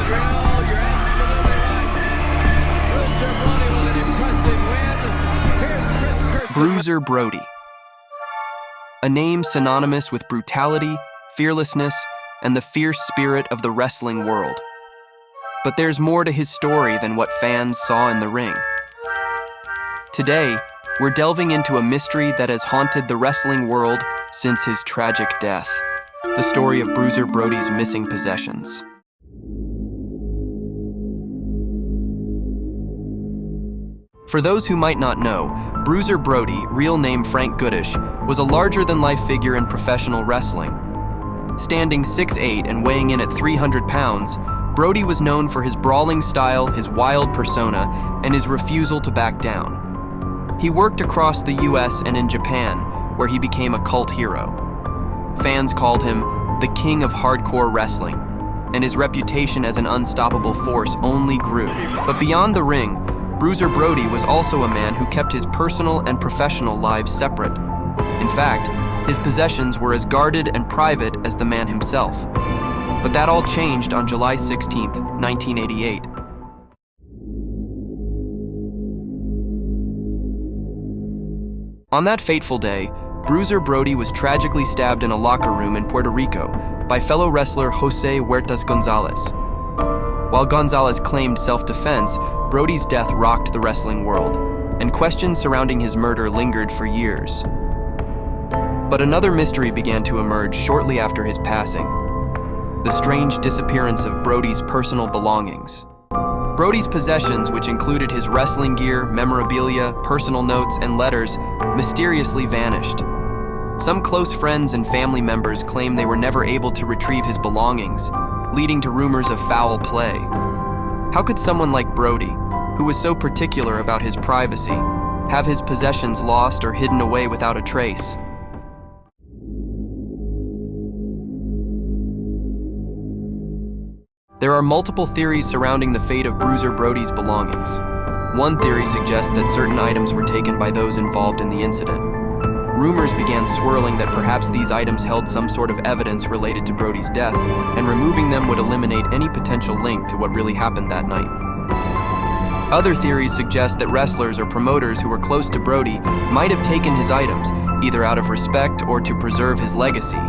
drill. You're absolutely right. Bruiser Brody with an impressive win. Here's Chris Kirk. Bruiser Brody. A name synonymous with brutality, fearlessness, and the fierce spirit of the wrestling world. But there's more to his story than what fans saw in the ring. Today, we're delving into a mystery that has haunted the wrestling world since his tragic death. The story of Bruiser Brody's missing possessions. For those who might not know, Bruiser Brody, real name Frank Goodish, was a larger-than-life figure in professional wrestling. Standing 6'8" and weighing in at 300 pounds, Brody was known for his brawling style, his wild persona, and his refusal to back down. He worked across the US and in Japan, where he became a cult hero. Fans called him the king of hardcore wrestling, and his reputation as an unstoppable force only grew. But beyond the ring, Bruiser Brody was also a man who kept his personal and professional lives separate. In fact, his possessions were as guarded and private as the man himself. But that all changed on July 16, 1988. On that fateful day, Bruiser Brody was tragically stabbed in a locker room in Puerto Rico by fellow wrestler Jose Huertas Gonzalez. While Gonzalez claimed self-defense, Brody's death rocked the wrestling world, and questions surrounding his murder lingered for years. But another mystery began to emerge shortly after his passing: the strange disappearance of Brody's personal belongings. Brody's possessions, which included his wrestling gear, memorabilia, personal notes, and letters, mysteriously vanished. Some close friends and family members claim they were never able to retrieve his belongings, leading to rumors of foul play. How could someone like Brody, who was so particular about his privacy, have his possessions lost or hidden away without a trace? There are multiple theories surrounding the fate of Bruiser Brody's belongings. One theory suggests that certain items were taken by those involved in the incident. Rumors began swirling that perhaps these items held some sort of evidence related to Brody's death, and removing them would eliminate any potential link to what really happened that night. Other theories suggest that wrestlers or promoters who were close to Brody might have taken his items, either out of respect or to preserve his legacy.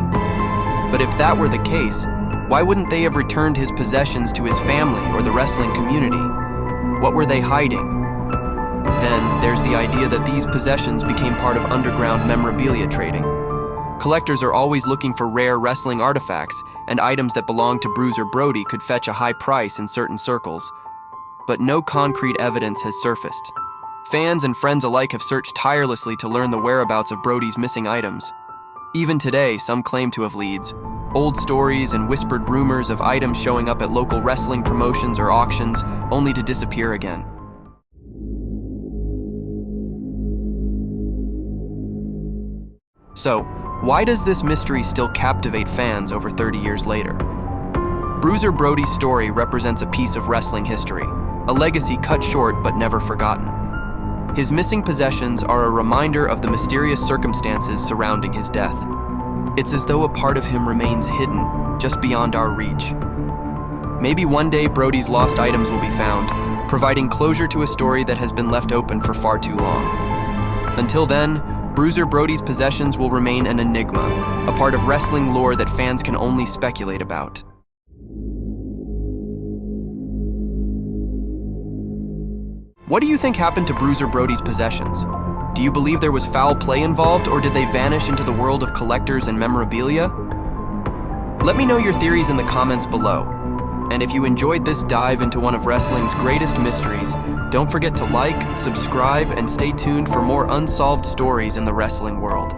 But if that were the case, why wouldn't they have returned his possessions to his family or the wrestling community? What were they hiding? Then, there's the idea that these possessions became part of underground memorabilia trading. Collectors are always looking for rare wrestling artifacts, and items that belong to Bruiser Brody could fetch a high price in certain circles. But no concrete evidence has surfaced. Fans and friends alike have searched tirelessly to learn the whereabouts of Brody's missing items. Even today, some claim to have leads. Old stories and whispered rumors of items showing up at local wrestling promotions or auctions, only to disappear again. So, why does this mystery still captivate fans over 30 years later? Bruiser Brody's story represents a piece of wrestling history, a legacy cut short but never forgotten. His missing possessions are a reminder of the mysterious circumstances surrounding his death. It's as though a part of him remains hidden, just beyond our reach. Maybe one day Brody's lost items will be found, providing closure to a story that has been left open for far too long. Until then, Bruiser Brody's possessions will remain an enigma, a part of wrestling lore that fans can only speculate about. What do you think happened to Bruiser Brody's possessions? Do you believe there was foul play involved, or did they vanish into the world of collectors and memorabilia? Let me know your theories in the comments below. And if you enjoyed this dive into one of wrestling's greatest mysteries, don't forget to like, subscribe, and stay tuned for more unsolved stories in the wrestling world.